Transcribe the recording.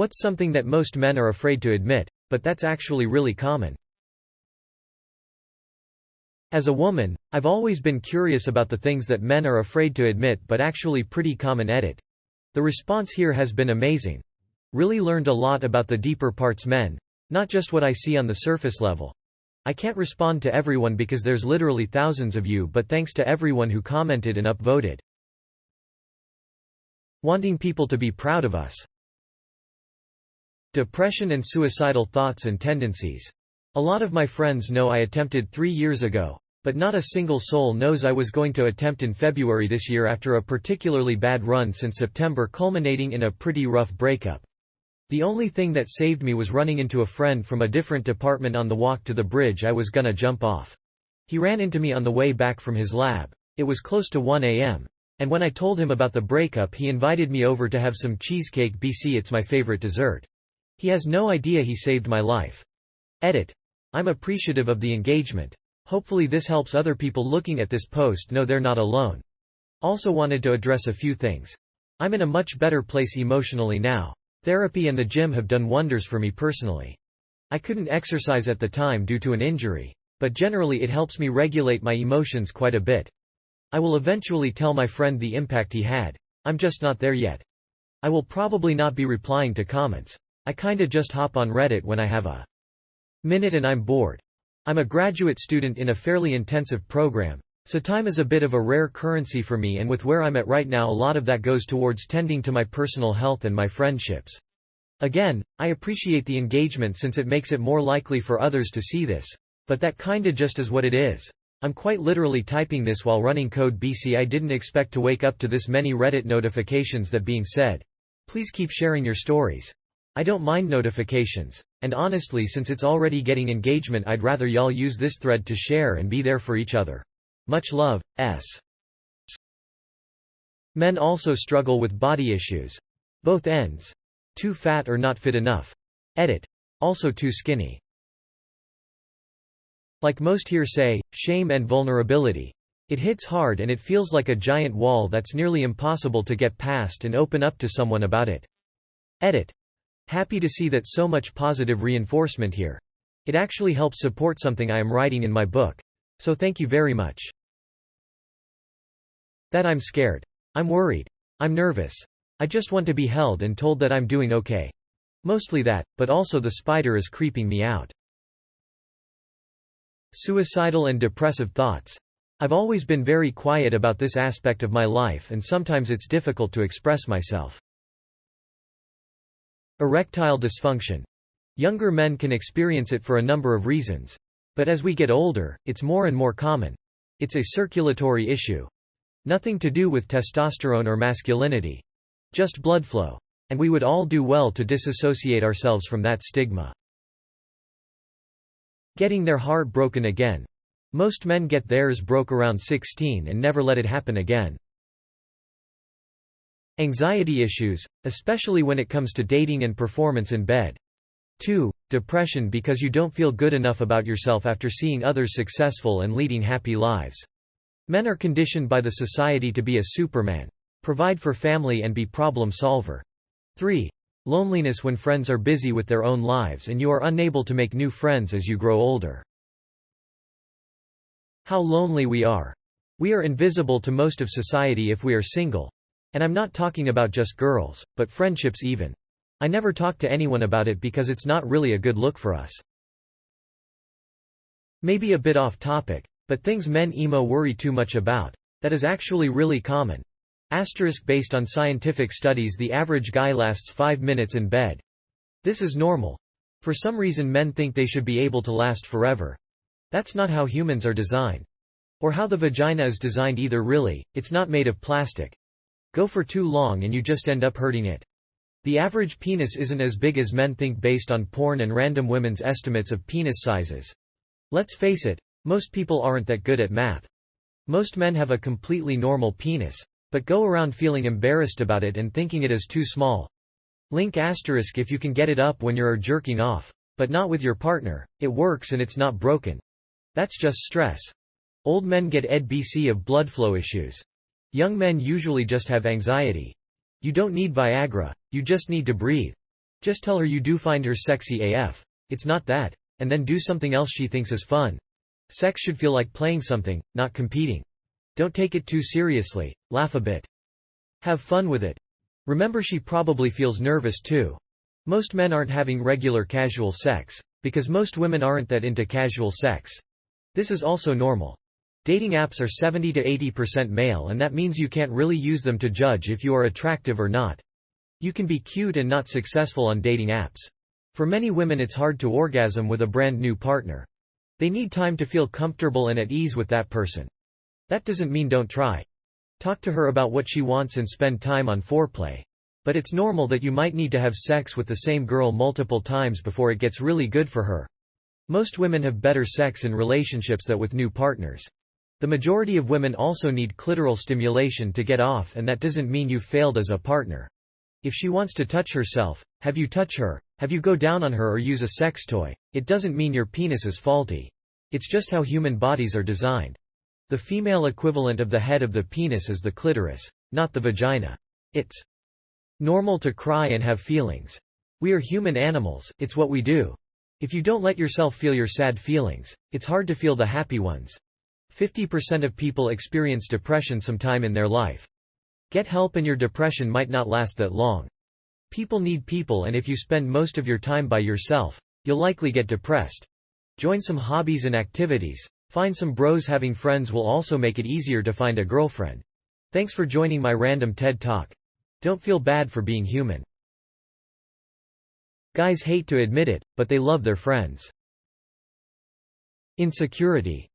What's something that most men are afraid to admit, but that's actually really common? As a woman, I've always been curious about the things that men are afraid to admit but actually pretty common. Edit. The response here has been amazing. Really learned a lot about the deeper parts men, not just what I see on the surface level. I can't respond to everyone because there's literally thousands of you, but thanks to everyone who commented and upvoted. Wanting people to be proud of us. Depression and suicidal thoughts and tendencies. A lot of my friends know I attempted 3 years ago, but not a single soul knows I was going to attempt in February this year after a particularly bad run since September, culminating in a pretty rough breakup. The only thing that saved me was running into a friend from a different department on the walk to the bridge I was gonna jump off. He ran into me on the way back from his lab. It was close to 1 a.m. And when I told him about the breakup, he invited me over to have some cheesecake. It's my favorite dessert. He has no idea he saved my life. Edit. I'm appreciative of the engagement. Hopefully this helps other people looking at this post know they're not alone. Also wanted to address a few things. I'm in a much better place emotionally now. Therapy and the gym have done wonders for me personally. I couldn't exercise at the time due to an injury, but generally it helps me regulate my emotions quite a bit. I will eventually tell my friend the impact he had. I'm just not there yet. I will probably not be replying to comments. I kinda just hop on Reddit when I have a minute and I'm bored. I'm a graduate student in a fairly intensive program, so time is a bit of a rare currency for me, and with where I'm at right now a lot of that goes towards tending to my personal health and my friendships. Again, I appreciate the engagement since it makes it more likely for others to see this, but that kinda just is what it is. I'm quite literally typing this while running code. I didn't expect to wake up to this many Reddit notifications. That being said, please keep sharing your stories. I don't mind notifications, and honestly since it's already getting engagement I'd rather y'all use this thread to share and be there for each other. Much love, S. Men also struggle with body issues. Both ends. Too fat or not fit enough. Edit. Also too skinny. Like most here say, shame and vulnerability. It hits hard and it feels like a giant wall that's nearly impossible to get past and open up to someone about it. Edit. Happy to see that so much positive reinforcement here. It actually helps support something I am writing in my book. So thank you very much. That I'm scared. I'm worried. I'm nervous. I just want to be held and told that I'm doing okay. Mostly that, but also the spider is creeping me out. Suicidal and depressive thoughts. I've always been very quiet about this aspect of my life and sometimes it's difficult to express myself. Erectile dysfunction. Younger men can experience it for a number of reasons. But as we get older, it's more and more common. It's a circulatory issue. Nothing to do with testosterone or masculinity. Just blood flow. And we would all do well to disassociate ourselves from that stigma. Getting their heart broken again. Most men get theirs broke around 16 and never let it happen again. Anxiety issues, especially when it comes to dating and performance in bed. 2. Depression because you don't feel good enough about yourself after seeing others successful and leading happy lives. Men are conditioned by the society to be a superman, provide for family and be problem solver. 3. Loneliness when friends are busy with their own lives and you are unable to make new friends as you grow older. How lonely we are. We are invisible to most of society if we are single. And I'm not talking about just girls, but friendships even. I never talk to anyone about it because it's not really a good look for us. Maybe a bit off topic, but things men emo worry too much about. That is actually really common. Based on scientific studies the average guy lasts 5 minutes in bed. This is normal. For some reason men think they should be able to last forever. That's not how humans are designed. Or how the vagina is designed either really, it's not made of plastic. Go for too long and you just end up hurting it. The average penis isn't as big as men think based on porn and random women's estimates of penis sizes. Let's face it, most people aren't that good at math. Most men have a completely normal penis, but go around feeling embarrassed about it and thinking it is too small. Link asterisk if you can get it up when you're jerking off, but not with your partner, it works and it's not broken. That's just stress. Old men get ED/BC of blood flow issues. Young men usually just have anxiety. You don't need Viagra, you just need to breathe. Just tell her you do find her sexy AF. It's not that. And then do something else she thinks is fun. Sex should feel like playing something, not competing. Don't take it too seriously, laugh a bit. Have fun with it. Remember, she probably feels nervous too. Most men aren't having regular casual sex, because most women aren't that into casual sex. This is also normal. Dating apps are 70 to 80% male, and that means you can't really use them to judge if you are attractive or not. You can be cute and not successful on dating apps. For many women, it's hard to orgasm with a brand new partner. They need time to feel comfortable and at ease with that person. That doesn't mean don't try. Talk to her about what she wants and spend time on foreplay. But it's normal that you might need to have sex with the same girl multiple times before it gets really good for her. Most women have better sex in relationships than with new partners. The majority of women also need clitoral stimulation to get off, and that doesn't mean you've failed as a partner. If she wants to touch herself, have you touch her, have you go down on her or use a sex toy. It doesn't mean your penis is faulty. It's just how human bodies are designed. The female equivalent of the head of the penis is the clitoris, not the vagina. It's normal to cry and have feelings. We are human animals, it's what we do. If you don't let yourself feel your sad feelings, it's hard to feel the happy ones. 50% of people experience depression sometime in their life. Get help, and your depression might not last that long. People need people, and if you spend most of your time by yourself, you'll likely get depressed. Join some hobbies and activities. Find some bros. Having friends will also make it easier to find a girlfriend. Thanks for joining my random TED Talk. Don't feel bad for being human. Guys hate to admit it, but they love their friends. Insecurity.